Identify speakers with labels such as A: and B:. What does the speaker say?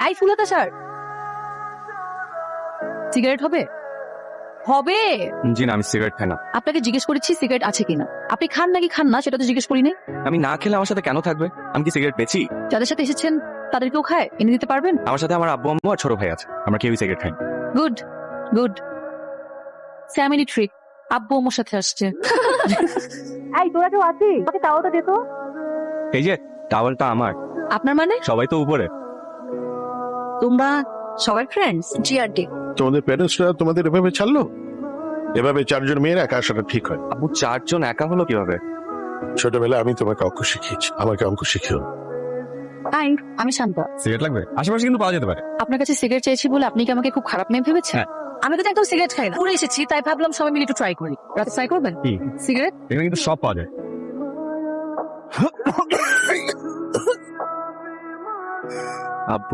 A: I ফুলাতা sir, cigarette হবে? হবে।
B: জি না, আমি সিগারেট খাই না।
A: আপনাকে জিজ্ঞেস করেছি সিগারেট আছে কিনা। আপনি খান নাকি খান না সেটা তো জিজ্ঞেস করি নাই।
B: আমি না খেলে আমার সাথে কেন থাকবে? আমি কি সিগারেট বেচি?
A: যাদের সাথে এসেছেন তাদেরকেও খায়, এনে দিতে পারবেন?
B: আমার সাথে আমার আব্বু আম্মু আর ছোট ভাই আছে, আমরা কেউই সিগারেট খাই না।
A: Good good, family trick. আব্বু আমার সাথে আসছে। এই তোরা কেউ আছিস? আমাকে টাওয়ালটা দে তো।
B: এই যে টাওয়ালটা আমার।
A: আপনার মানে?
B: সবাই তো উপরে।
A: তোমরা সবাই ফ্রেন্ডস? জি আন্টি।
C: তোমাদের প্যারেন্টসরা তোমাদের এভাবে ছাড়লো? এভাবে চারজন মেয়ের একা আসাটা ঠিক হয়?
B: আব্বু চারজন একা হলো কিভাবে?
C: ছোটবেলায় আমি তোমাকে অঙ্ক শিখিয়েছি, আমাকে অঙ্ক শিখিও।
A: হাই, আমি শান্ত।
B: সিগারেট লাগবে? আশেপাশে কিন্তু পাওয়া যেতে পারে।
A: আপনার কাছে সিগারেট চেয়েছি বলে আপনি কি আমাকে খুব খারাপ মেয়ে ভেবেছেন?
B: হ্যাঁ।
A: আমি তো একদম সিগারেট খাই না, পুরো এসেছি তাই ভাবলাম সবাই মিলে একটু ট্রাই করি। রাতে ট্রাই করবেন
B: কি?
A: সিগারেট?
B: এখানে কিন্তু সব পাওয়া যায়। আব্বু